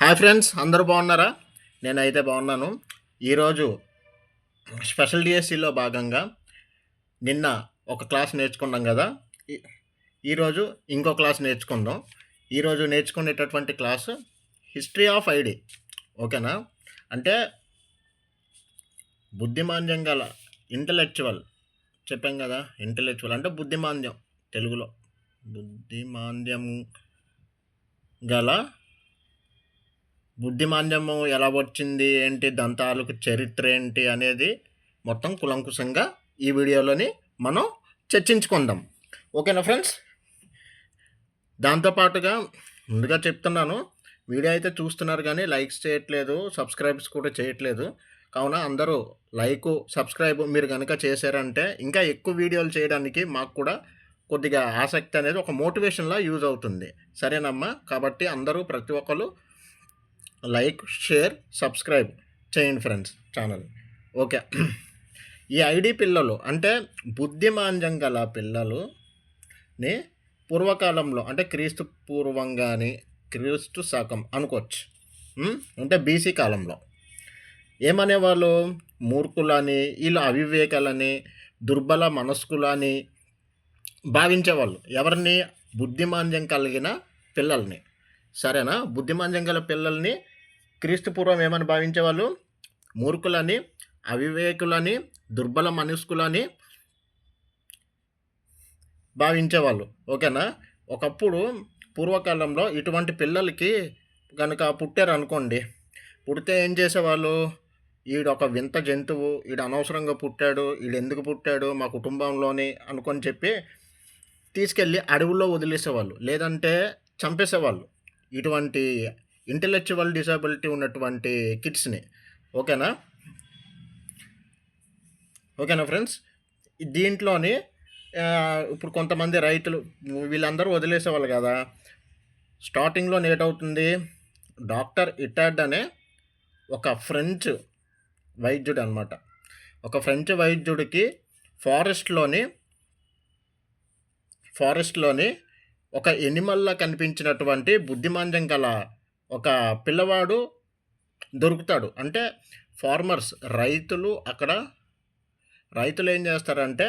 Hi friends, అందరూ బాగున్నారా? నేనైతే బాగున్నాను. ఈరోజు స్పెషల్ డిఎస్సిలో భాగంగా నిన్న ఒక క్లాస్ నేర్చుకున్నాం కదా. ఈ- ఈరోజు ఇంకో క్లాస్ నేర్చుకుందాం. ఈరోజు నేర్చుకునేటటువంటి క్లాసు హిస్టరీ ఆఫ్ ఐడి. ఓకేనా? అంటే బుద్ధిమాంద్యం గల ఇంటలెక్చువల్ చెప్పాం కదా. ఇంటలెక్చువల్ అంటే బుద్ధిమాంద్యం, తెలుగులో బుద్ధిమాంద్యం గల బుద్ధిమాంద్యము ఎలా వచ్చింది, ఏంటి, దంతాలకు చరిత్ర ఏంటి అనేది మొత్తం కులంకుశంగా ఈ వీడియోలోని మనం చర్చించుకుందాం. ఓకేనా ఫ్రెండ్స్? దాంతోపాటుగా ముందుగా చెప్తున్నాను, వీడియో అయితే చూస్తున్నారు కానీ లైక్స్ చేయట్లేదు, సబ్స్క్రైబ్స్ కూడా చేయట్లేదు. కావున అందరూ లైక్ సబ్స్క్రైబ్ మీరు కనుక చేశారంటే ఇంకా ఎక్కువ వీడియోలు చేయడానికి మాకు కూడా కొద్దిగా ఆసక్తి అనేది ఒక మోటివేషన్లా యూజ్ అవుతుంది. సరేనమ్మా? కాబట్టి అందరూ ప్రతి ఒక్కరు లైక్, షేర్, సబ్స్క్రైబ్ చేయండి ఫ్రెండ్స్ ఛానల్. ఓకే. ఈ ఐడి పిల్లలు అంటే బుద్ధిమాంద్యం గల పిల్లలుని పూర్వకాలంలో అంటే క్రీస్తు పూర్వం కానీ క్రీస్తు శకం అనుకోవచ్చు. అంటే బీసీ కాలంలో ఏమనేవాళ్ళు? మూర్ఖులని, వీళ్ళు అవివేకాలని, దుర్బల మనస్కులని భావించేవాళ్ళు. ఎవరిని? బుద్ధిమాంద్యం కలిగిన పిల్లల్ని. సరేనా? బుద్ధిమాంద్యం గల పిల్లల్ని క్రీస్తు పూర్వం ఏమని భావించేవాళ్ళు? మూర్ఖులని, అవివేకులని, దుర్బల మనస్కులని భావించేవాళ్ళు. ఓకేనా? ఒకప్పుడు పూర్వకాలంలో ఇటువంటి పిల్లలకి కనుక పుట్టారనుకోండి, పుడితే ఏం చేసేవాళ్ళు? ఈడొక వింత జంతువు, ఈడు అనవసరంగా పుట్టాడు, ఈడు ఎందుకు పుట్టాడు మా కుటుంబంలోని అనుకొని చెప్పి తీసుకెళ్ళి అడవుల్లో వదిలేసేవాళ్ళు, లేదంటే చంపేసేవాళ్ళు ఇటువంటి ఇంటలెక్చువల్ డిసబిలిటీ ఉన్నటువంటి కిడ్స్ని. ఓకేనా? ఓకేనా ఫ్రెండ్స్? దీంట్లోని ఇప్పుడు కొంతమంది రైతులు వీళ్ళందరూ వదిలేసేవాళ్ళు కదా. స్టార్టింగ్లో ఏటవుతుంది? డాక్టర్ ఇటాడ్ అనే ఒక ఫ్రెంచ్ వైద్యుడు అనమాట. ఒక ఫ్రెంచ్ వైద్యుడికి ఫారెస్ట్లోని ఒక ఎనిమల్లా కనిపించినటువంటి బుద్ధిమాంద్యం గల ఒక పిల్లవాడు దొరుకుతాడు. అంటే ఫార్మర్స్, రైతులు ఏం చేస్తారంటే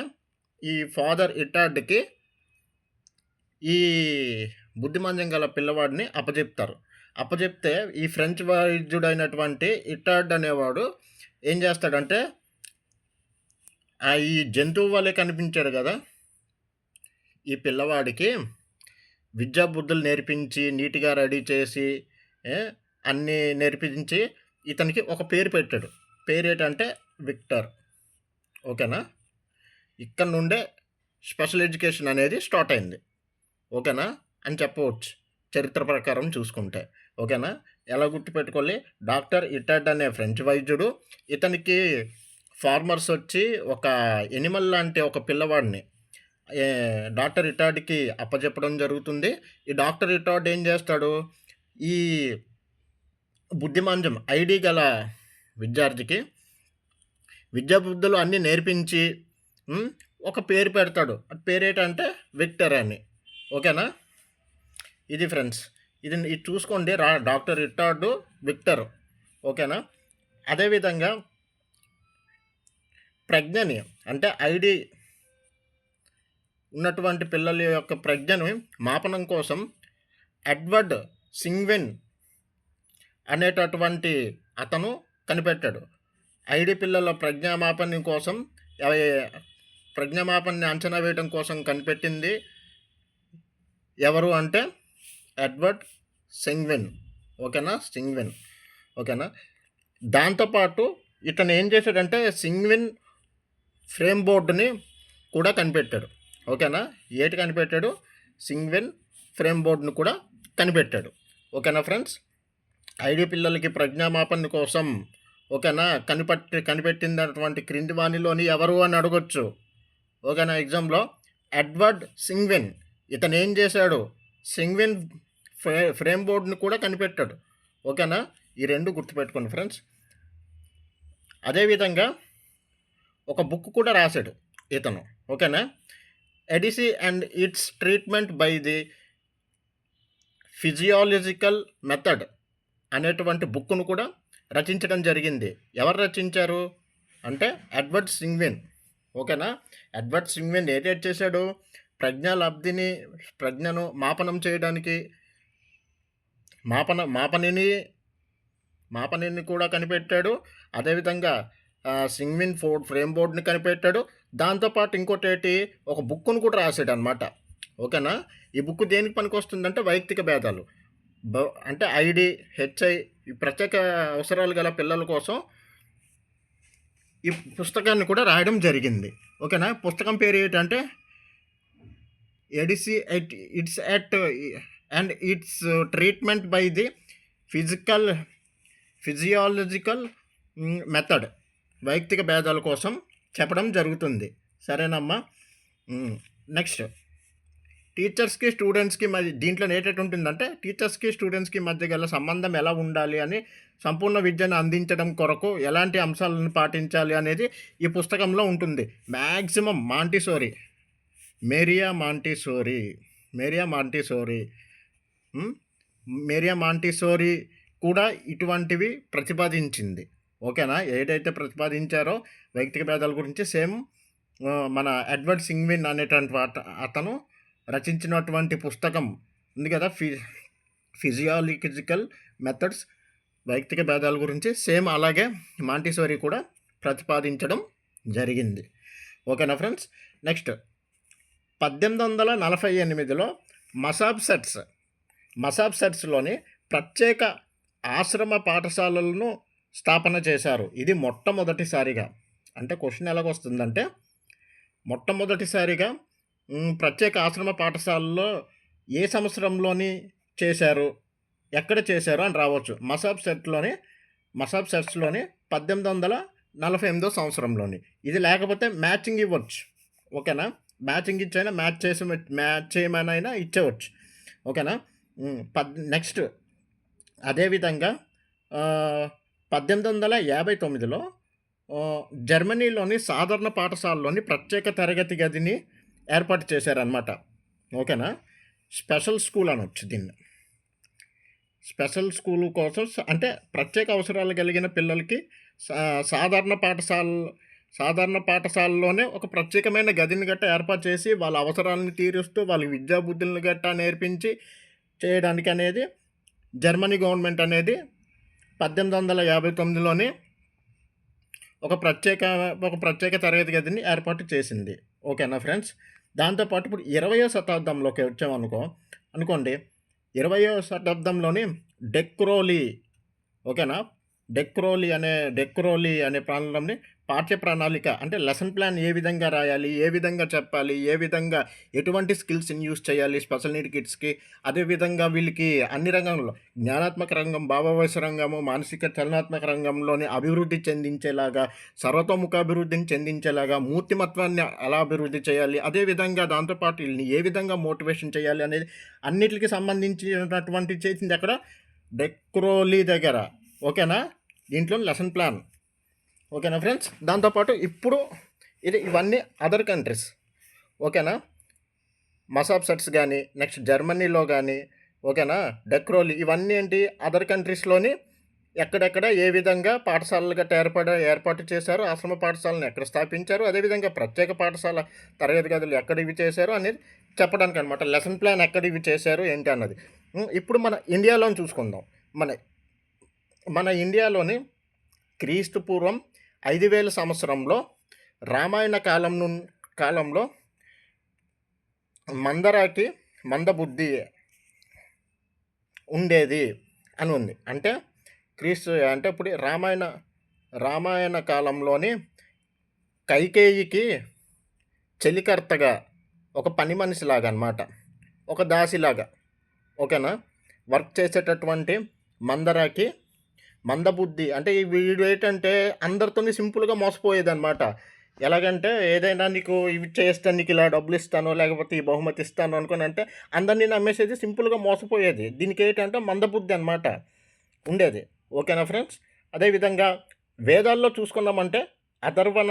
ఈ ఫాదర్ ఇటాడ్కి ఈ బుద్ధిమాంద్యం గల పిల్లవాడిని అప్పచెప్తే ఈ ఫ్రెంచ్ వైద్యుడైనటువంటి ఇటాడ్ అనేవాడు ఏం చేస్తాడంటే ఈ జంతువు వల్లే కనిపించాడు కదా, ఈ పిల్లవాడికి విద్యా బుద్ధులు నేర్పించి నీట్గా రెడీ చేసి అన్నీ నేర్పించి ఇతనికి ఒక పేరు పెట్టాడు. పేరు ఏంటంటే విక్టర్. ఓకేనా? ఇక్కడ నుండే స్పెషల్ ఎడ్యుకేషన్ అనేది స్టార్ట్ అయింది. ఓకేనా అని చెప్పవచ్చు చరిత్ర ప్రకారం చూసుకుంటే. ఓకేనా? ఎలా గుర్తుపెట్టుకోవాలి? డాక్టర్ ఇటాడ్ అనే ఫ్రెంచ్ వైద్యుడు, ఇతనికి ఫార్మర్స్ వచ్చి ఒక ఎనిమల్ లాంటి ఒక పిల్లవాడిని డాక్టర్ ఇటాడ్కి అప్పచెప్పడం జరుగుతుంది. ఈ డాక్టర్ ఇటాడ్ ఏం చేస్తాడు? ఈ బుద్ధిమాంద్యం ఐడి గల విద్యార్థికి విద్యాబుద్ధులు అన్నీ నేర్పించి ఒక పేరు పెడతాడు. ఆ పేరు ఏంటంటే విక్టర్ అని. ఓకేనా? ఇది ఫ్రెండ్స్, ఇది చూసుకోండి, డాక్టర్ ఇటాడ్, విక్టర్. ఓకేనా? అదేవిధంగా ప్రజ్ఞని అంటే ఐడి ఉన్నటువంటి పిల్లల యొక్క ప్రజ్ఞను మాపనం కోసం ఎడ్వర్డ్ సింగ్వెన్ అనేటటువంటి అతను కనిపెట్టాడు. ఐడి పిల్లల ప్రజ్ఞామాపనం కోసం, ప్రజ్ఞామాపన్ని అంచనా వేయడం కోసం కనిపెట్టింది ఎవరు అంటే ఎడ్వర్డ్ సింగ్వెన్. ఓకేనా? దాంతోపాటు ఇతను ఏం చేశాడంటే సింగ్వెన్ ఫ్రేమ్ బోర్డుని కూడా కనిపెట్టాడు. ఓకేనా? ఏటి కనిపెట్టాడు? సింగ్వెన్ ఫ్రేమ్ బోర్డును కూడా కనిపెట్టాడు. ఓకేనా ఫ్రెండ్స్? ఐడి పిల్లలకి ప్రజ్ఞామాపన కోసం ఓకేనా కనిపెట్టినటువంటి క్రింది వాణిలోని ఎవరు అని అడగొచ్చు. ఓకేనా? ఎగ్జామ్లో ఎడ్వర్డ్ సింగ్వెన్. ఇతను ఏం చేశాడు? సింగ్వెన్ ఫ్రేమ్ బోర్డుని కూడా కనిపెట్టాడు. ఓకేనా? ఈ రెండు గుర్తుపెట్టుకోండి ఫ్రెండ్స్. అదేవిధంగా ఒక బుక్ కూడా రాశాడు ఇతను. ఓకేనా? ADC and its treatment by the physiological method అనేటువంటి బుక్ను కూడా రచించడం జరిగింది. ఎవరు రచించారు అంటే ఎడ్వర్డ్ సింగ్విన్. ఓకేనా. ఎడ్వర్డ్ సింగ్విన్ ఏటేట్ చేశాడు, ప్రజ్ఞను మాపనం చేయడానికి మాపనిని కూడా కనిపెట్టాడు. అదేవిధంగా సింగ్విన్ ఫ్రేమ్ బోర్డ్ని కనిపెట్టాడు. దాంతోపాటు ఇంకోటి ఒక బుక్ను కూడా రాశాడు అనమాట. ఓకేనా. ఈ బుక్ దేనికి పనికి వస్తుందంటే వైయక్తిక భేదాలు అంటే ఐడి, హెచ్ఐ, ఈ ప్రత్యేక అవసరాలు గల పిల్లల కోసం ఈ పుస్తకాన్ని కూడా రాయడం జరిగింది. ఓకేనా. పుస్తకం పేరు ఏంటంటే ADC its and its treatment by the physiological method, వైయక్తిక భేదాల కోసం చెప్పడం జరుగుతుంది. సరేనమ్మా. నెక్స్ట్, టీచర్స్కి స్టూడెంట్స్కి మధ్య దీంట్లో ఏటేటి ఉంటుందంటే టీచర్స్కి స్టూడెంట్స్కి మధ్య గల సంబంధం ఎలా ఉండాలి అని, సంపూర్ణ విద్యను అందించడం కొరకు ఎలాంటి అంశాలను పాటించాలి అనేది ఈ పుస్తకంలో ఉంటుంది. మ్యాక్సిమం మేరియా మాంటిసోరీ కూడా ఇటువంటివి ప్రతిపాదించింది. ఓకేనా. ఏదైతే ప్రతిపాదించారో వైయక్తిక భేదాల గురించి సేమ్ మన ఎడ్వర్డ్ సింగ్విన్ అనేటువంటి అతను రచించినటువంటి పుస్తకం ఉంది కదా, ఫిజియాలజికల్ మెథడ్స్, వైయక్తిక భేదాల గురించి సేమ్ అలాగే మాంటిసోరీ కూడా ప్రతిపాదించడం జరిగింది. ఓకేనా ఫ్రెండ్స్. నెక్స్ట్, 1848లో మసాబ్సెట్స్లోని ప్రత్యేక ఆశ్రమ పాఠశాలలను స్థాపన చేశారు. ఇది మొట్టమొదటిసారిగా, అంటే క్వశ్చన్ ఎలాగొస్తుందంటే మొట్టమొదటిసారిగా ప్రత్యేక ఆశ్రమ పాఠశాలలో ఏ సంవత్సరంలోని చేశారు, ఎక్కడ చేశారు అని రావచ్చు. మసాబ్సెట్స్లోని 1848 సంవత్సరంలోని. ఇది లేకపోతే మ్యాచింగ్ ఇవ్వచ్చు. ఓకేనా. మ్యాచింగ్ ఇచ్చైనా మ్యాచ్ చేయమనైనా ఇచ్చేవచ్చు. ఓకేనా. నెక్స్ట్, అదేవిధంగా 1859లో జర్మనీలోని సాధారణ పాఠశాలలోని ప్రత్యేక తరగతి గదిని ఏర్పాటు చేశారనమాట. ఓకేనా. స్పెషల్ స్కూల్ అనొచ్చు దీన్ని. స్పెషల్ స్కూల్ కోసం అంటే ప్రత్యేక అవసరాలు కలిగిన పిల్లలకి సాధారణ పాఠశాలలోనే ఒక ప్రత్యేకమైన గదిని గట్టా ఏర్పాటు చేసి వాళ్ళ అవసరాలను తీరుస్తూ వాళ్ళకి విద్యాబుద్ధులను గట్టా నేర్పించి చేయడానికి అనేది జర్మనీ గవర్నమెంట్ అనేది 1859లోనే ఒక ప్రత్యేక తరగతి గదిని ఏర్పాటు చేసింది. ఓకేనా ఫ్రెండ్స్. దాంతోపాటు ఇప్పుడు 20వ శతాబ్దంలోకి అనుకోండి. 20వ శతాబ్దంలోని డెక్రోలీ. ఓకేనా. డెక్రోలీ అనే ప్రాంతంలోని పాఠ్య ప్రణాళిక అంటే లెసన్ ప్లాన్ ఏ విధంగా రాయాలి, ఏ విధంగా చెప్పాలి, ఏ విధంగా ఎటువంటి స్కిల్స్ని యూజ్ చేయాలి స్పెషల్ నీడ్ కిడ్స్కి, అదేవిధంగా వీళ్ళకి అన్ని రంగంలో జ్ఞానాత్మక రంగం, భావవయస రంగము, మానసిక చలనాత్మక రంగంలోని అభివృద్ధి చెందించేలాగా, సర్వతోముఖాభివృద్ధిని చెందించేలాగా, మూర్తిమత్వాన్ని ఎలా అభివృద్ధి చేయాలి, అదేవిధంగా దాంతోపాటు వీళ్ళని ఏ విధంగా మోటివేషన్ చేయాలి అనేది అన్నిటికి సంబంధించినటువంటి చేసింది అక్కడ డెక్రోలీ దగ్గర. ఓకేనా. దీంట్లో లెసన్ ప్లాన్. ఓకేనా ఫ్రెండ్స్. దాంతోపాటు ఇప్పుడు ఇవన్నీ అదర్ కంట్రీస్. ఓకేనా. మసాబ్సెట్స్ కానీ, నెక్స్ట్ జర్మనీలో కానీ, ఓకేనా, డెక్రోలీ ఇవన్నీ ఏంటి అదర్ కంట్రీస్లోని ఎక్కడెక్కడ ఏ విధంగా పాఠశాలలు గట్రా ఏర్పాటు చేశారు, ఆశ్రమ పాఠశాలను ఎక్కడ స్థాపించారు, అదేవిధంగా ప్రత్యేక పాఠశాల తరగతి గదులు ఎక్కడ ఇవి చేశారు అనేది చెప్పడానికి అనమాట. లెసన్ ప్లాన్ ఎక్కడ ఇవి చేశారు ఏంటి అన్నది. ఇప్పుడు మన ఇండియాలోని చూసుకుందాం. మన ఇండియాలోని క్రీస్తు పూర్వం 5000 సంవత్సరంలో రామాయణ కాలంలో మందబుద్ధి ఉండేది అని ఉంది. అంటే ఇప్పుడు రామాయణ కాలంలోని కైకేయికి చెలికర్తగా ఒక పని మనిషిలాగా అనమాట, ఒక దాసిలాగా. ఓకేనా. వర్క్ చేసేటటువంటి మందబుద్ధి అంటే వీడు ఏంటంటే అందరితో సింపుల్గా మోసపోయేది అనమాట. ఎలాగంటే ఏదైనా నీకు ఇవి చేస్తాను, నీకు ఇలా డబ్బులు ఇస్తాను, లేకపోతే ఈ బహుమతి ఇస్తాను అనుకుని అంటే అందరినీ నమ్మేసేది, సింపుల్గా మోసపోయేది. దీనికి ఏంటంటే మందబుద్ధి అనమాట ఉండేది. ఓకేనా ఫ్రెండ్స్. అదేవిధంగా వేదాల్లో చూసుకున్నామంటే అథర్వణ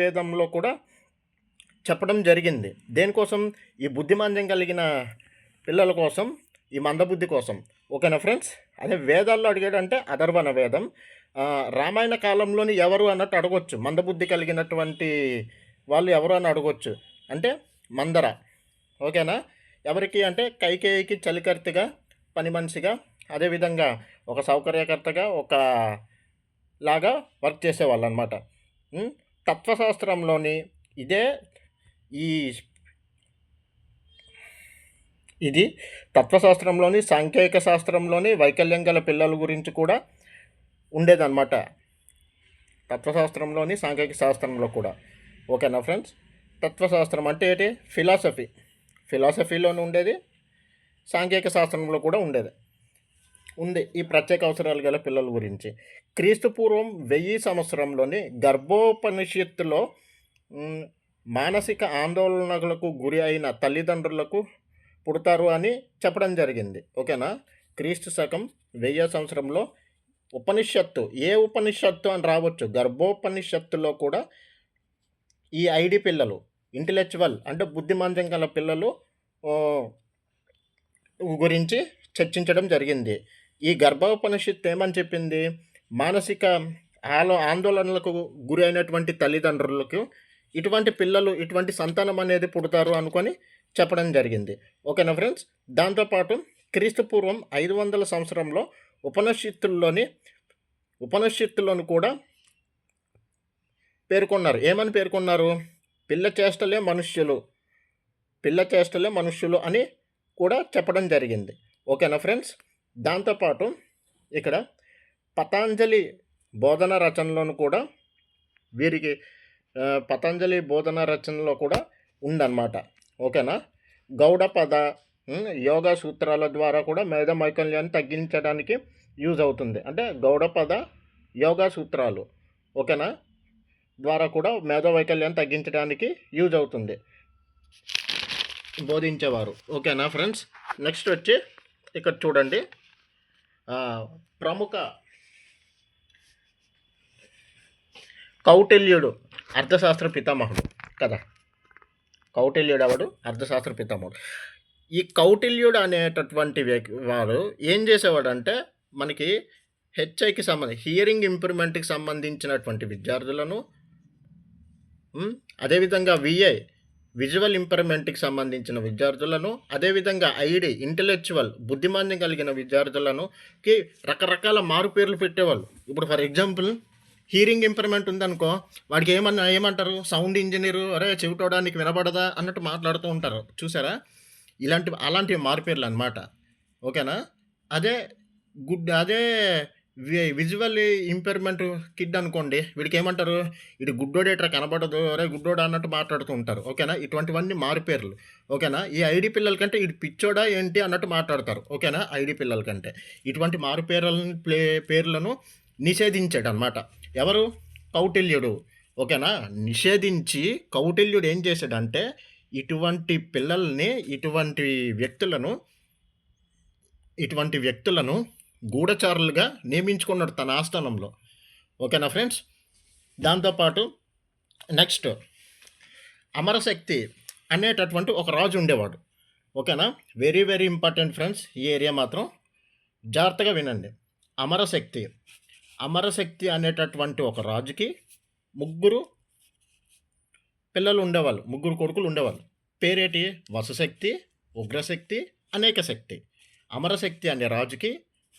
వేదంలో కూడా చెప్పడం జరిగింది. దేనికోసం? ఈ బుద్ధిమాంద్యం కలిగిన పిల్లల కోసం, ఈ మందబుద్ధి కోసం. ఓకేనా ఫ్రెండ్స్. అదే వేదాల్లో అడిగాడంటే అథర్వణ వేదం. రామాయణ కాలంలోని ఎవరు అన్నట్టు అడగొచ్చు, మందబుద్ధి కలిగినటువంటి వాళ్ళు ఎవరు అని అడగొచ్చు. అంటే మందర. ఓకేనా. ఎవరికి అంటే కైకేయికి చలికర్తిగా, పని మనిషిగా, అదేవిధంగా ఒక సౌకర్యకర్తగా, ఒక లాగా వర్క్ చేసేవాళ్ళు అనమాట. తత్వశాస్త్రంలోని ఇదే ఈ ఇది తత్వశాస్త్రంలోని, సాంఖ్యిక శాస్త్రంలోని వైకల్యం గల పిల్లల గురించి కూడా ఉండేదన్నమాట. తత్వశాస్త్రంలోని, సాంఖ్యిక శాస్త్రంలో కూడా. ఓకేనా ఫ్రెండ్స్. తత్వశాస్త్రం అంటే ఏంటి? ఫిలాసఫీలోనే ఉండేది, సాంఘిక శాస్త్రంలో కూడా ఉంది ఈ ప్రత్యేక అవసరాలు గల పిల్లల గురించి. క్రీస్తు పూర్వం 1000 సంవత్సరంలోని గర్భోపనిషత్తులో మానసిక ఆందోళనలకు గురి అయిన తల్లిదండ్రులకు పుడతారు అని చెప్పడం జరిగింది. ఓకేనా. క్రీస్తు శకం 1000 సంవత్సరంలో ఉపనిషత్తు, ఏ ఉపనిషత్తు అని రావచ్చు, గర్భోపనిషత్తులో కూడా ఈ ఐడి పిల్లలు, ఇంటలెక్చువల్ అంటే బుద్ధిమాంద్యం గల పిల్లలు గురించి చర్చించడం జరిగింది. ఈ గర్భోపనిషత్తు ఏమని చెప్పింది? మానసిక ఆందోళనలకు గురి అయినటువంటి తల్లిదండ్రులకు ఇటువంటి పిల్లలు, ఇటువంటి సంతానం అనేది పుడతారు అనుకొని చెప్పడం జరిగింది. ఓకేనా ఫ్రెండ్స్. దాంతోపాటు క్రీస్తు పూర్వం 500 సంవత్సరంలో ఉపనిషత్తులను కూడా పేర్కొన్నారు. ఏమని పేర్కొన్నారు? పిల్ల చేష్టలే మనుష్యులు అని కూడా చెప్పడం జరిగింది. ఓకేనా ఫ్రెండ్స్. దాంతోపాటు ఇక్కడ పతాంజలి బోధన రచనలోను కూడా వీరికి పతంజలి బోధన రచనలో కూడా ఉందన్నమాట. ఓకేనా. గౌడపద యోగా సూత్రాల ద్వారా కూడా మేధమైకల్యాన్ని తగ్గించడానికి యూజ్ అవుతుంది. అంటే గౌడపద యోగా సూత్రాలు, ఓకేనా, ద్వారా కూడా మేధోవైకల్యాన్ని తగ్గించడానికి యూజ్ అవుతుంది, బోధించేవారు. ఓకేనా ఫ్రెండ్స్. నెక్స్ట్ వచ్చి ఇక్కడ చూడండి, ప్రముఖ కౌటిల్యుడు అర్థశాస్త్ర పితామహుడు కదా. కౌటిల్యుడు ఎవడు? అర్థశాస్త్ర పితామహుడు. ఈ కౌటిల్యుడు అనేటటువంటి వాడు ఏం చేసేవాడంటే మనకి హెచ్ఐకి హియరింగ్ ఇంప్రూవ్మెంట్కి సంబంధించినటువంటి విద్యార్థులను, అదేవిధంగా విజువల్ ఇంపర్మెంట్కి సంబంధించిన విద్యార్థులను, అదేవిధంగా ఐడి ఇంటలెక్చువల్ బుద్ధిమాన్యం కలిగిన విద్యార్థులనుకి రకరకాల మారు పేర్లు పెట్టేవాళ్ళు. ఇప్పుడు ఫర్ ఎగ్జాంపుల్ హీరింగ్ ఇంపర్మెంట్ ఉందనుకో, వాడికి ఏమంటారు? సౌండ్ ఇంజనీరు, అరే చెవిటోడానికి వినబడదా అన్నట్టు మాట్లాడుతూ ఉంటారు, చూసారా? అలాంటి మారు పేర్లు అనమాట. ఓకేనా. అదే విజువల్ ఇంపైర్మెంట్ కిడ్ అనుకోండి, వీడికి ఏమంటారు? ఇది గుడ్డోడేట్రా, కనబడదు, అరే గుడ్డోడా అన్నట్టు మాట్లాడుతూ ఉంటారు. ఓకేనా. ఇటువంటివన్నీ మారుపేర్లు. ఓకేనా. ఈ ఐడి పిల్లల కంటే ఇది పిచ్చోడా ఏంటి అన్నట్టు మాట్లాడతారు. ఓకేనా. ఐడి పిల్లల కంటే ఇటువంటి పేర్లను నిషేధించాడు అనమాట. ఎవరు? కౌటిల్యుడు. ఓకేనా. నిషేధించి కౌటిల్యుడు ఏం చేశాడంటే ఇటువంటి పిల్లల్ని, ఇటువంటి వ్యక్తులను గూఢచారులుగా నియమించుకున్నాడు తన ఆస్థానంలో. ఓకేనా ఫ్రెండ్స్. దాంతోపాటు నెక్స్ట్ అమరశక్తి అనేటటువంటి ఒక రాజు ఉండేవాడు. ఓకేనా. వెరీ వెరీ ఇంపార్టెంట్ ఫ్రెండ్స్, ఈ ఏరియా మాత్రం జాగ్రత్తగా వినండి. అమరశక్తి అనేటటువంటి ఒక రాజుకి 3 పిల్లలు ఉండేవాళ్ళు, 3 కొడుకులు ఉండేవాళ్ళు. పేరేటి? వసశక్తి, ఉగ్రశక్తి, అనేక శక్తి. అమరశక్తి అనే రాజుకి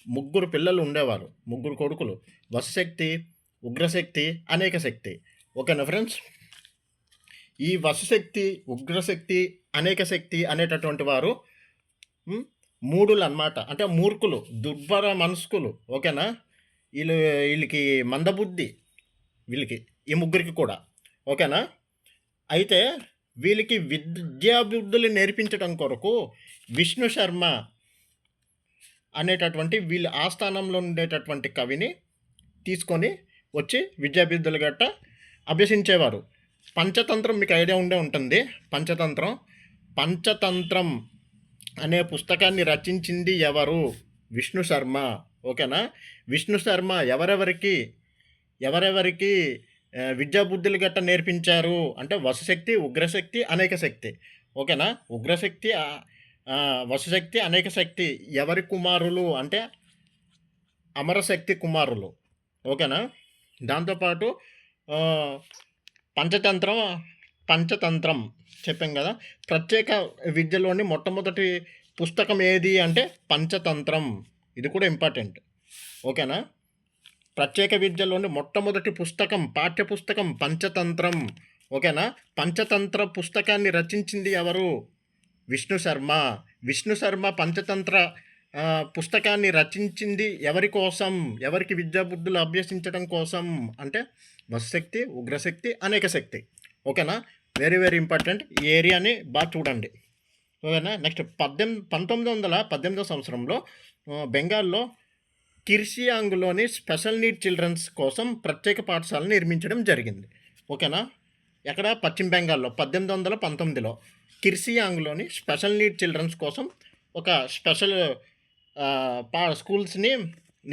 3 పిల్లలు ఉండేవారు, 3 కొడుకులు. వసశక్తి, ఉగ్రశక్తి, అనేక శక్తి. ఓకేనా ఫ్రెండ్స్. ఈ వసశక్తి, ఉగ్రశక్తి, అనేక శక్తి అనేటటువంటి వారు మూఢులు అన్నమాట. అంటే మూర్ఖులు, దుర్భర మనస్కులు. ఓకేనా. వీళ్ళకి మందబుద్ధి, ఈ 3కి కూడా. ఓకేనా. అయితే వీళ్ళకి విద్యాబుద్ధులు నేర్పించడం కొరకు విష్ణు శర్మ అనేటటువంటి వీళ్ళ ఆస్థానంలో ఉండేటటువంటి కవిని తీసుకొని వచ్చి విద్యాబుద్ధులు గట్ట అభ్యసించేవారు. పంచతంత్రం మీకు ఐడియా ఉంటుంది. పంచతంత్రం అనే పుస్తకాన్ని రచించింది ఎవరు? విష్ణు శర్మ. ఓకేనా. విష్ణు శర్మ ఎవరెవరికి విద్యాబుద్ధులు గట్ట నేర్పించారు అంటే వసశక్తి, ఉగ్రశక్తి, అనేక శక్తి. ఓకేనా. ఉగ్రశక్తి వసుశక్తి, అనేక శక్తి ఎవరి కుమారులు అంటే అమరశక్తి కుమారులు. ఓకేనా? దాంతోపాటు పంచతంత్రం పంచతంత్రం చెప్పాం కదా. ప్రత్యేక విద్యలోని మొట్టమొదటి పుస్తకం ఏది అంటే పంచతంత్రం. ఇది కూడా ఇంపార్టెంట్. ఓకేనా? ప్రత్యేక విద్యలోని మొట్టమొదటి పుస్తకం పాఠ్యపుస్తకం పంచతంత్రం. ఓకేనా? పంచతంత్ర పుస్తకాన్ని రచించింది ఎవరు? విష్ణు శర్మ. విష్ణు శర్మ పంచతంత్ర పుస్తకాన్ని రచించింది ఎవరి కోసం? ఎవరికి విద్యాబుద్ధులు అభ్యసించడం కోసం అంటే వశక్తి, ఉగ్రశక్తి, అనేక శక్తి. ఓకేనా? Very very important. ఈ ఏరియాని బాగా చూడండి. ఓకేనా? నెక్స్ట్ 1918 సంవత్సరంలో బెంగాల్లో కిర్సియాంగ్లోని స్పెషల్ నీడ్ చిల్డ్రన్స్ కోసం ప్రత్యేక పాఠశాలను నిర్మించడం జరిగింది. ఓకేనా? ఎక్కడ? పశ్చిమ బెంగాల్లో 1819లో కిర్సియాంగ్లోని స్పెషల్ నీడ్ చిల్డ్రన్స్ కోసం ఒక స్పెషల్ స్కూల్స్ని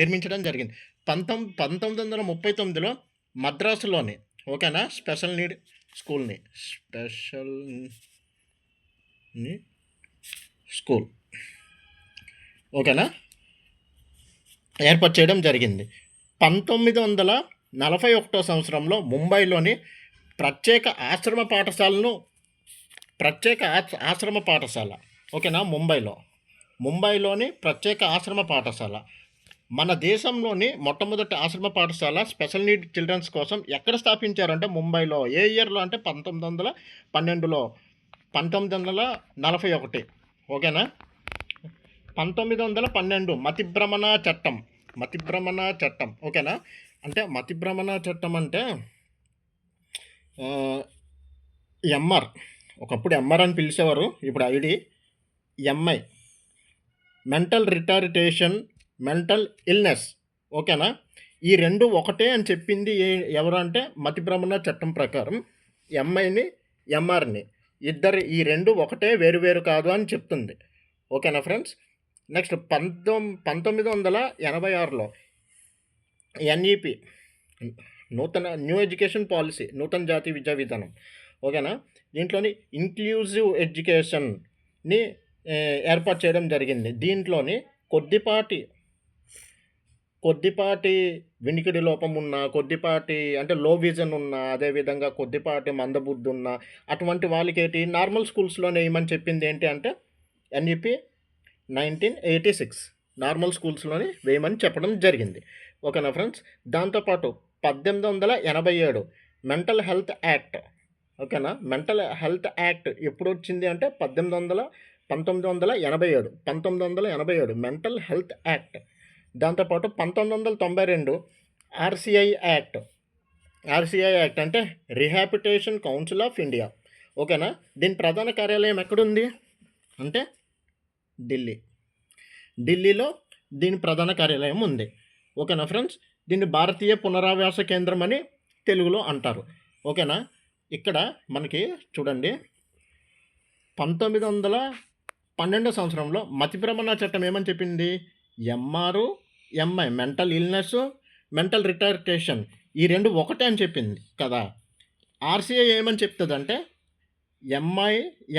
నిర్మించడం జరిగింది. 1939లో మద్రాసులోని ఓకేనా స్పెషల్ నీడ్ స్కూల్ ఓకేనా ఏర్పాటు చేయడం జరిగింది. 1941 సంవత్సరంలో ముంబైలోని ప్రత్యేక ఆశ్రమ పాఠశాల ఓకేనా ముంబైలోని ప్రత్యేక ఆశ్రమ పాఠశాల మన దేశంలోని మొట్టమొదటి ఆశ్రమ పాఠశాల స్పెషల్ నీడ్ చిల్డ్రన్స్ కోసం ఎక్కడ స్థాపించారంటే ముంబైలో. ఏ ఇయర్లో అంటే 1912లో 1941. ఓకేనా? 1912 మతిభ్రమణ చట్టం. ఓకేనా? అంటే మతిభ్రమణ చట్టం అంటే ఎంఆర్, ఒకప్పుడు ఎంఆర్ అని పిలిచేవారు, ఇప్పుడు ID MI, mental retardation, mental illness. ఓకేనా? ఈ రెండు ఒకటే అని చెప్పింది ఎవరు అంటే మతిభ్రమణ చట్టం ప్రకారం ఎంఐని ఎంఆర్ని ఈ రెండు ఒకటే, వేరు కాదు అని చెప్తుంది. ఓకేనా ఫ్రెండ్స్? నెక్స్ట్ 1986లో ఎన్ఈపి న్యూ ఎడ్యుకేషన్ పాలసీ, నూతన జాతీయ విద్యా విధానం. ఓకేనా? దీంట్లోని ఇంక్లూజివ్ ఎడ్యుకేషన్ని ఏర్పాటు చేయడం జరిగింది. దీంట్లోని కొద్దిపాటి వినికిడి లోపం ఉన్న, కొద్దిపాటి అంటే లో విజన్ ఉన్న, అదేవిధంగా కొద్దిపాటి మందబుద్ధి ఉన్న అటువంటి వాళ్ళకి ఏంటి నార్మల్ స్కూల్స్లోనే వేయమని చెప్పింది ఏంటి అంటే ఎన్ఈపి 1986 నార్మల్ స్కూల్స్లోనే వేయమని చెప్పడం జరిగింది. ఓకేనా ఫ్రెండ్స్? దాంతోపాటు 1887 మెంటల్ హెల్త్ యాక్ట్. ఓకేనా? మెంటల్ హెల్త్ యాక్ట్ ఎప్పుడు వచ్చింది అంటే 1987 మెంటల్ హెల్త్ యాక్ట్. దాంతోపాటు 1992 ఆర్సిఐ యాక్ట్ అంటే రిహాబిలిటేషన్ కౌన్సిల్ ఆఫ్ ఇండియా. ఓకేనా? దీని ప్రధాన కార్యాలయం ఎక్కడుంది అంటే ఢిల్లీలో దీని ప్రధాన కార్యాలయం ఉంది. ఓకేనా ఫ్రెండ్స్? దీన్ని భారతీయ పునరావాస కేంద్రం అని తెలుగులో అంటారు. ఓకేనా? ఇక్కడ మనకి చూడండి 1912 సంవత్సరంలో మతిభ్రమణ చట్టం ఏమని చెప్పింది? MR MI mental illness, mental retardation ఈ రెండు ఒకటే అని చెప్పింది కదా. ఆర్సిఐ ఏమని చెప్తుందంటే ఎంఐ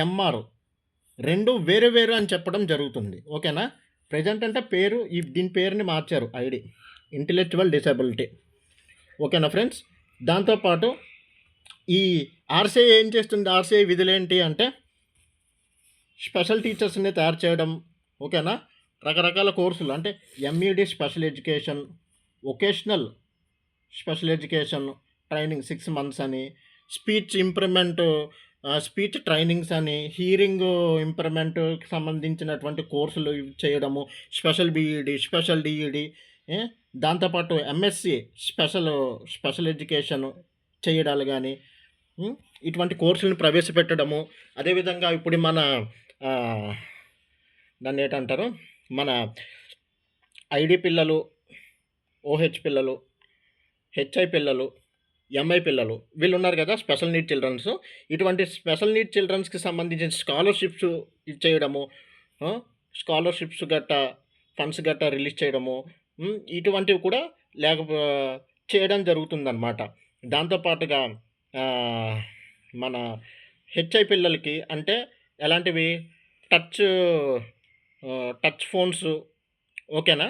ఎంఆర్ రెండు వేరు అని చెప్పడం జరుగుతుంది. ఓకేనా? ప్రజెంట్ అంటే దీని పేరుని మార్చారు, ఐడి ఇంటెలెక్చువల్ డిసేబిలిటీ. ఓకేనా ఫ్రెండ్స్? దాంతోపాటు ఈ ఆర్సిఐ ఏం చేస్తుంది? ఆర్సిఐ విధులేంటి అంటే స్పెషల్ టీచర్స్ని తయారు చేయడం. ఓకేనా? రకరకాల కోర్సులు అంటే MEd special education, vocational special education training 6 months అని, స్పీచ్ ట్రైనింగ్స్ అని, హీరింగ్ ఇంప్రూవ్మెంట్కి సంబంధించినటువంటి కోర్సులు చేయడము, స్పెషల్ బీఈడి, స్పెషల్ డిఈడి, దాంతోపాటు ఎంఎస్సి స్పెషల్ ఎడ్యుకేషన్ చేయడాలు కానీ ఇటువంటి కోర్సులను ప్రవేశపెట్టడము. అదేవిధంగా ఇప్పుడు మన దాన్ని ఏంటంటారు, మన ఐడి పిల్లలు, ఓహెచ్ పిల్లలు, హెచ్ఐ పిల్లలు, ఎంఐ పిల్లలు వీళ్ళు ఉన్నారు కదా స్పెషల్ నీడ్ చిల్డ్రన్స్. ఇటువంటి స్పెషల్ నీడ్ చిల్డ్రన్స్కి సంబంధించిన స్కాలర్షిప్స్ చేయడము, స్కాలర్షిప్స్ గట్టా ఫండ్స్ గట్టా రిలీజ్ చేయడము, ఇటువంటివి కూడా చేయడం జరుగుతుందన్నమాట. దాంతోపాటుగా మన హెచ్ఐ పిల్లలకి అంటే ఎలాంటివి టచ్ టచ్ ఫోన్స్ ఓకేనా?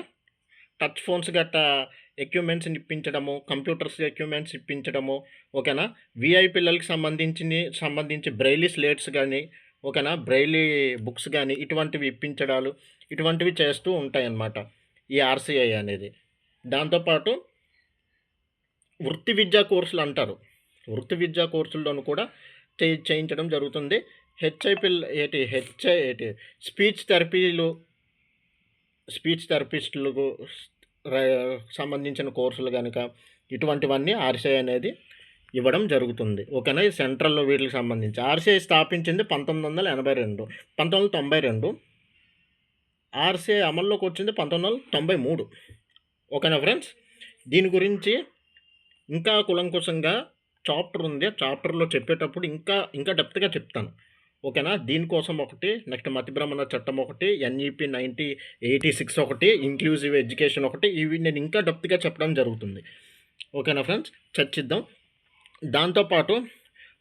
టచ్ ఫోన్స్ గట్టా ఎక్విప్‌మెంట్స్‌ని ఇప్పించడము, కంప్యూటర్స్ ఎక్విప్‌మెంట్స్ ఇప్పించడము ఓకేనా? వీఐ పిల్లలకి సంబంధించి బ్రెయిలీ స్లేట్స్ గానీ ఓకేనా? బ్రెయిలీ బుక్స్ గానీ ఇటువంటివి ఇప్పించడాలు, ఇటువంటివి చేస్తూ ఉంటాయన్నమాట ఈ ఆర్‌సీఐ అనేది. దాంతో పాటు వృత్తి విద్యా కోర్సులు అంటారు. వృత్తి విద్యా కోర్సుల్లోనూ కూడా చేయించడం జరుగుతుంది. స్పీచ్ థెరపిస్టులకు సంబంధించిన కోర్సులు గనుక ఇటువంటివన్నీ ఆర్‌సీఐ అనేది ఇవ్వడం జరుగుతుంది. ఓకేనా? ఈ సెంట్రల్‌లో వీటికి సంబంధించి. ఆర్‌సీఐ స్థాపించింది 1992. ఆర్‌సీఐ అమల్లోకి వచ్చింది 1993. ఓకేనా ఫ్రెండ్స్? దీని గురించి ఇంకా కూలంకషంగా చాప్టర్ ఉంది. ఆ చాప్టర్‌లో చెప్పేటప్పుడు ఇంకా డెప్త్‌గా చెప్తాను. ఓకేనా? దీనికోసం ఒకటి, నెక్స్ట్ మతిభ్రమణ చట్టం ఒకటి, ఎన్ఈపీ 86 ఒకటి, ఇంక్లూజివ్ ఎడ్యుకేషన్ ఒకటి, ఇవి నేను ఇంకా డెప్త్‌గా చెప్పడం జరుగుతుంది. ఓకేనా ఫ్రెండ్స్? చర్చిద్దాం. దాంతోపాటు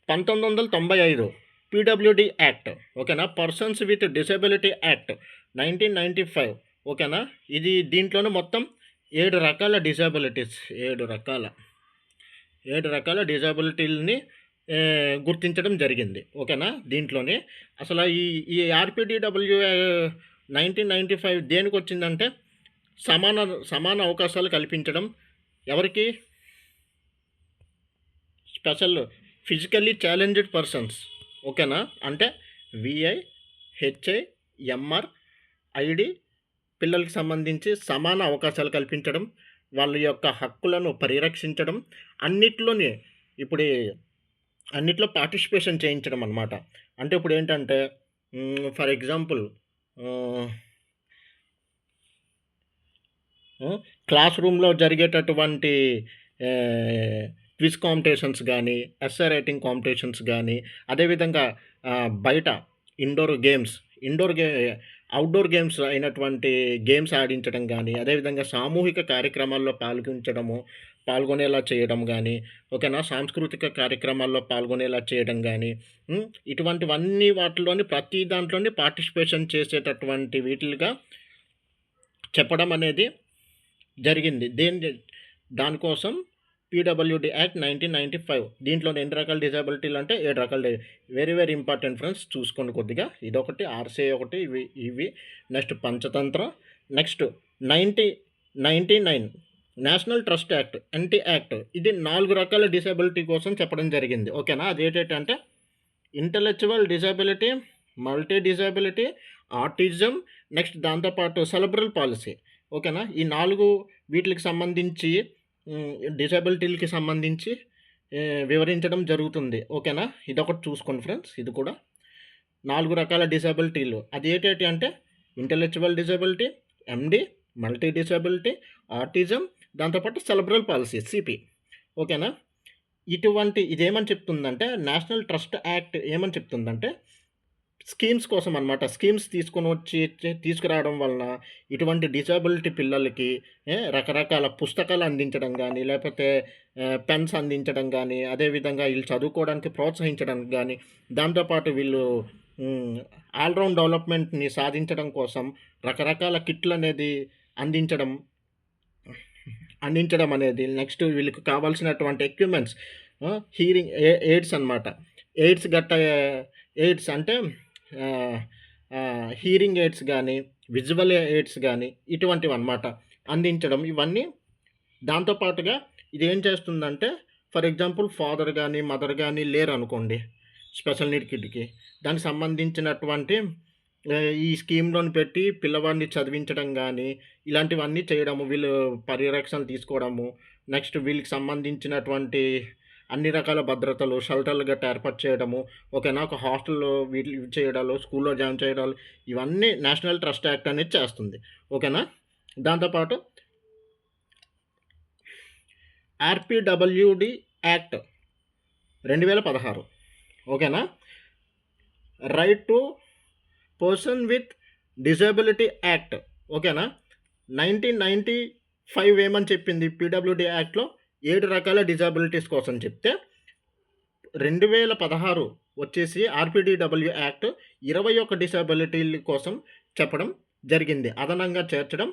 1995 పీడబ్ల్యూడీ యాక్ట్ ఓకేనా? పర్సన్స్ విత్ డిసేబిలిటీ యాక్ట్ 1995 ఓకేనా? దీంట్లోనే మొత్తం 7 రకాల డిజేబిలిటీస్ 7 రకాల డిజేబిలిటీలని గుర్తించడం జరిగింది. ఓకేనా? దీంట్లోనే అసలు ఈ ఆర్‌పీడీడబ్ల్యూ 1995 దేనికొచ్చిందంటే సమాన అవకాశాలు కల్పించడం. ఎవరికి? స్పెషల్ ఫిజికల్లీ ఛాలెంజ్డ్ పర్సన్స్ ఓకేనా? అంటే వీఐ, హెచ్ఐ, ఎంఆర్, ఐడి పిల్లలకి సంబంధించి సమాన అవకాశాలు కల్పించడం, వాళ్ళ యొక్క హక్కులను పరిరక్షించడం, అన్నిట్లో పార్టిసిపేషన్ చేయించడం అన్నమాట. అంటే ఇప్పుడు ఏంటంటే ఫర్ ఎగ్జాంపుల్ క్లాస్ రూమ్‌లో జరిగేటటువంటి క్విజ్ కాంపిటీషన్స్ కానీ, ఎస్సే రైటింగ్ కాంపిటీషన్స్ కానీ, అదేవిధంగా బయట అవుట్‌డోర్ గేమ్స్ అయినటువంటి గేమ్స్ ఆడించడం కానీ, అదేవిధంగా సామూహిక కార్యక్రమాల్లో పాల్గొనేలా చేయడం కానీ ఓకేనా? సాంస్కృతిక కార్యక్రమాల్లో పాల్గొనేలా చేయడం కానీ ఇటువంటివన్నీ వాటిలోని ప్రతి దాంట్లోని పార్టిసిపేషన్ చేసేటటువంటి వీటిలుగా చెప్పడం అనేది జరిగింది. దానికోసం పీడబ్ల్యూడీ యాక్ట్ 1995. దీంట్లో ఎన్ని రకాల డిజేబిలిటీలు అంటే 7 రకాలు. వెరీ వెరీ ఇంపార్టెంట్ ఫ్రెండ్స్, చూసుకోండి కొద్దిగా. ఇదొకటి, ఆర్‌సీఐ ఒకటి, ఇవి next Panchatantra, next 1999 national trust act, NT act. ఇది 4 రకాల డిసేబిలిటీ కోసం చెప్పడం జరిగింది. ఓకేనా? అదేంటంటే intellectual disability, multi disability, autism, next దాంతోపాటు సెరెబ్రల్ పాలసీ. ఓకేనా? ఈ 4 వీటికి సంబంధించి డిసేబిలిటీలకి సంబంధించి వివరించడం జరుగుతుంది. ఓకేనా? ఇదొకటి చూసుకోండి ఫ్రెండ్స్. ఇది కూడా 4 రకాల డిసేబిలిటీలు. అది ఏంటి అంటే ఇంటలెక్చువల్ డిసేబిలిటీ, ఎండి, మల్టీ డిసేబిలిటీ, ఆటిజం, దాంతోపాటు సెరెబ్రల్ పాలసీ, సిపి. ఓకేనా? ఇదేమని చెప్తుందంటే నేషనల్ ట్రస్ట్ యాక్ట్ ఏమని చెప్తుందంటే స్కీమ్స్ కోసం అన్నమాట. స్కీమ్స్ తీసుకురావడం వలన ఇటువంటి డిసేబిలిటీ పిల్లలకి రకరకాల పుస్తకాలు అందించడం కానీ, లేకపోతే పెన్స్ అందించడం కానీ, అదేవిధంగా వీళ్ళు చదువుకోవడానికి ప్రోత్సహించడానికి కానీ, దాంతోపాటు వీళ్ళు ఆల్రౌండ్ డెవలప్మెంట్ని సాధించడం కోసం రకరకాల కిట్లు అనేది అందించడం అనేది, నెక్స్ట్ వీళ్ళకి కావాల్సినటువంటి ఎక్విప్మెంట్స్, హీరింగ్ ఎయిడ్స్ అన్నమాట. ఎయిడ్స్ అంటే హీరింగ్ ఎయిడ్స్ కానీ, విజువల్ ఎయిడ్స్ కానీ ఇటువంటివి అన్నమాట అందించడం. ఇవన్నీ దాంతోపాటుగా ఇదేం చేస్తుందంటే ఫర్ ఎగ్జాంపుల్ ఫాదర్ కానీ, మదర్ కానీ లేరు అనుకోండి స్పెషల్ నీడ్ కిడ్కి, దానికి సంబంధించినటువంటి ఈ స్కీమ్‌లోని పెట్టి పిల్లవాడిని చదివించడం కానీ, ఇలాంటివన్నీ చేయడము, వీళ్ళు పరిరక్షణ తీసుకోవడము, నెక్స్ట్ వీళ్ళకి సంబంధించినటువంటి అన్ని రకాల భద్రతలు, షెల్టర్లు గట్టా ఏర్పాటు చేయడము. ఓకేనా? ఒక హాస్టల్‌లో ఇవి చేయడాలు, స్కూల్‌లో జాయిన్ చేయడాలు, ఇవన్నీ నేషనల్ ట్రస్ట్ యాక్ట్ అనేది చేస్తుంది. ఓకేనా? దాంతోపాటు ఆర్‌పీడబ్ల్యూడీ యాక్ట్ 2016. ఓకేనా? Right to person with disability act. ఓకేనా? 1995 ఏమని చెప్పింది? పీడబ్ల్యూడీ యాక్ట్లో 7 రకాల డిజేబిలిటీస్ కోసం చెప్తే 2016 వచ్చేసి ఆర్పిడిడబ్ల్యూ యాక్ట్ 21 డిసబిలిటీల కోసం చెప్పడం జరిగింది, అదనంగా చేర్చడం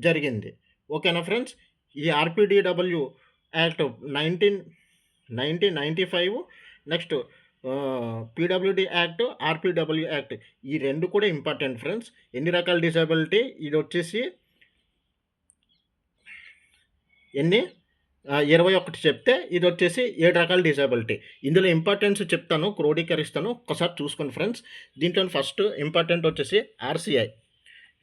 జరిగింది. ఓకేనా ఫ్రెండ్స్. ఈ RPDDW act 1995, next PWD act, RPW act, ఈ రెండు కూడా ఇంపార్టెంట్ ఫ్రెండ్స్. ఎన్ని రకాల డిసబిలిటీ, ఇది వచ్చేసి 21 చెప్తే ఇది వచ్చేసి 7 రకాల డిసబిలిటీ. ఇందులో ఇంపార్టెన్స్ చెప్తాను, క్రోడీకరిస్తాను, ఒక్కసారి చూసుకోండి ఫ్రెండ్స్. దీంట్లో ఫస్ట్ ఇంపార్టెంట్ వచ్చేసి RCI,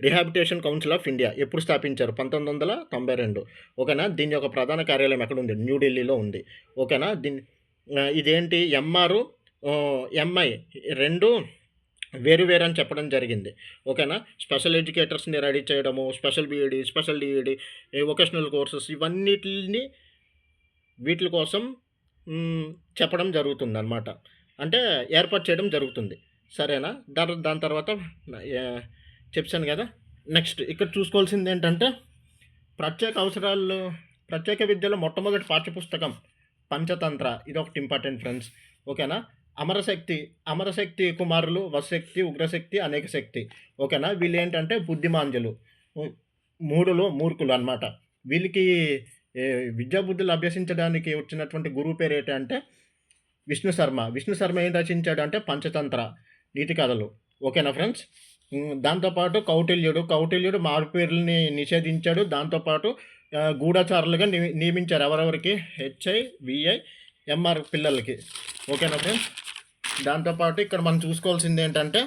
rehabilitation council of India, ఎప్పుడు స్థాపించారు? 1992. ఓకేనా. దీని యొక్క ప్రధాన కార్యాలయం ఎక్కడ ఉంది? న్యూఢిల్లీలో ఉంది. ఓకేనా. ఇదేంటి? ఎంఆర్ ఎంఐ రెండు వేరు అని చెప్పడం జరిగింది. ఓకేనా. స్పెషల్ ఎడ్యుకేటర్స్ని రెడీ చేయడము, special BEd, special DEd, vocational courses, ఇవన్నిటిని వీటి కోసం చెప్పడం జరుగుతుంది అన్నమాట. అంటే ఏర్పాటు చేయడం జరుగుతుంది. సరేనా. దాని తర్వాత చెప్పాను కదా. నెక్స్ట్ ఇక్కడ చూసుకోవాల్సింది ఏంటంటే ప్రత్యేక విద్యలో మొట్టమొదటి పాఠ్యపుస్తకం పంచతంత్ర, ఇది ఒకటి ఇంపార్టెంట్ ఫ్రెండ్స్. ఓకేనా. అమరశక్తి కుమారులు, వశక్తి, ఉగ్రశక్తి, అనేక శక్తి. ఓకేనా. వీళ్ళు ఏంటంటే బుద్ధిమాంద్యులు, మూర్ఖులు అన్నమాట. వీళ్ళకి విద్యాబుద్ధులు అభ్యసించడానికి వచ్చినటువంటి గురువు పేరు ఏంటంటే విష్ణు శర్మ ఏం రచించాడు అంటే పంచతంత్ర నీతి కథలు. ఓకేనా ఫ్రెండ్స్. దాంతోపాటు కౌటిల్యుడు మారుపేర్లని నిషేధించాడు. దాంతోపాటు గూఢచారులుగా నియమించారు ఎవరెవరికి? HIVI-MR పిల్లలకి. ఓకేనా ఫ్రెండ్స్. దాంతోపాటు ఇక్కడ మనం చూసుకోవాల్సింది ఏంటంటే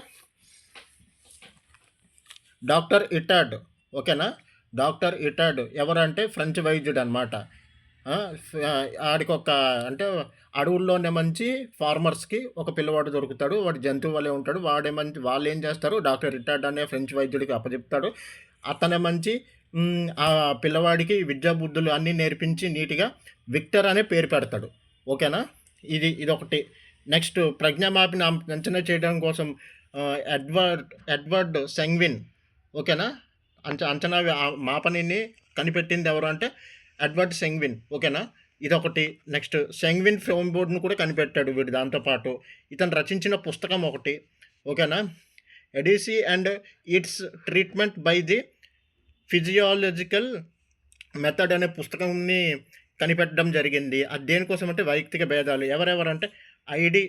డాక్టర్ ఇటార్డ్. ఓకేనా. డాక్టర్ ఇటార్డ్ ఎవరంటే ఫ్రెంచ్ వైద్యుడు అనమాట. ఆడికి అంటే అడవుల్లోనే మంచి ఫార్మర్స్కి ఒక పిల్లవాడు దొరుకుతాడు, వాడు జంతువు వల్లే ఉంటాడు. వాళ్ళు ఏం చేస్తారు? డాక్టర్ ఇటార్డ్ అనే ఫ్రెంచ్ వైద్యుడికి అప్పచెప్తాడు. అతనే మంచి ఆ పిల్లవాడికి విద్యాబుద్ధులు అన్నీ నేర్పించి నీట్గా విక్టర్ అనే పేరు పెడతాడు. ఓకేనా. ఇదొకటి. నెక్స్ట్ ప్రజ్ఞామాపిని అంచనా చేయడం కోసం ఎడ్వర్డ్ సెంగ్విన్. ఓకేనా. అంచనా మాపనిని కనిపెట్టింది ఎవరు అంటే ఎడ్వర్డ్ సెంగ్విన్. ఓకేనా. ఇదొకటి. నెక్స్ట్ సెంగ్విన్ ఫోమ్ బోర్డును కూడా కనిపెట్టాడు వీడు. దాంతోపాటు ఇతను రచించిన పుస్తకం ఒకటి. ఓకేనా. ADC and its treatment by the physiological method అనే పుస్తకంని కనిపెట్టడం జరిగింది. అది దేనికోసం అంటే వైయక్తిక భేదాలు. ఎవరెవరంటే HIVI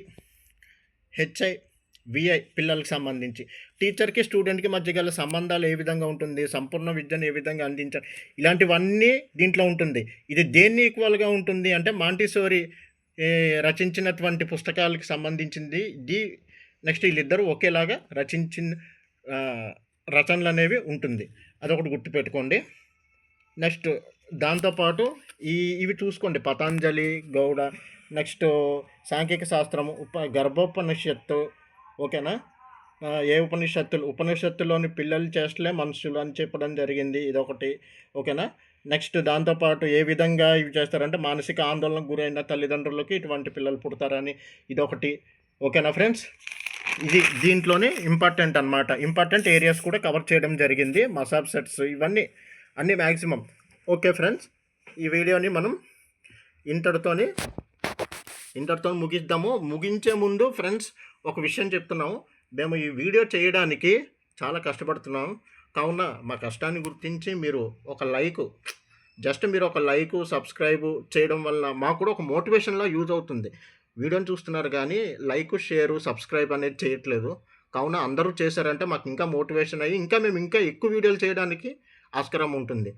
పిల్లలకు సంబంధించి, టీచర్కి స్టూడెంట్కి మధ్య గల సంబంధాలు ఏ విధంగా ఉంటుంది, సంపూర్ణ విద్యను ఏ విధంగా అందించాలి, ఇలాంటివన్నీ దీంట్లో ఉంటుంది. ఇది దేన్ని ఈక్వల్గా ఉంటుంది అంటే మాంటిసోరీ రచించినటువంటి పుస్తకాలకు సంబంధించింది. నెక్స్ట్ వీళ్ళిద్దరూ ఒకేలాగా రచించిన రచనలు అనేవి ఉంటుంది. అదొకటి గుర్తుపెట్టుకోండి. నెక్స్ట్ దాంతోపాటు ఇవి చూసుకోండి. పతంజలి, గౌడ, నెక్స్ట్ సాంఖ్యక శాస్త్రము, గర్భోపనిషత్తు. ఓకేనా. ఉపనిషత్తులోని పిల్లలు చేష్టలే మనుషులు అని చెప్పడం జరిగింది. ఇదొకటి. ఓకేనా. నెక్స్ట్ దాంతోపాటు ఏ విధంగా ఇవి చేస్తారంటే మానసిక ఆందోళనకు గురైన తల్లిదండ్రులకి ఇటువంటి పిల్లలు పుడతారని, ఇదొకటి. ఓకేనా ఫ్రెండ్స్. ఇది దీంట్లోనే ఇంపార్టెంట్ అనమాట. ఇంపార్టెంట్ ఏరియాస్ కూడా కవర్ చేయడం జరిగింది. మసాబ్ సెట్స్ ఇవన్నీ అన్నీ మ్యాక్సిమం. Okay friends. ఈ వీడియోని మనం ఇంతటితో ముగిద్దాము. ముగించే ముందు ఫ్రెండ్స్ ఒక విషయం చెప్తున్నాము. మేము ఈ వీడియో చేయడానికి చాలా కష్టపడుతున్నాము. కావున మా కష్టాన్ని గుర్తించి మీరు ఒక లైక్ సబ్స్క్రైబ్ చేయడం వల్ల మాకు కూడా ఒక మోటివేషన్లా యూజ్ అవుతుంది. వీడియోని చూస్తున్నారు కానీ లైక్, షేర్, సబ్స్క్రైబ్ అనేది చేయట్లేదు. కావున అందరూ చేశారంటే మాకు ఇంకా మోటివేషన్ అయ్యి మేము ఇంకా ఎక్కువ వీడియోలు చేయడానికి ఆస్కారం ఉంటుంది.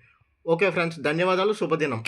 ఓకే ఫ్రెండ్స్, ధన్యవాదాలు. శుభదినం.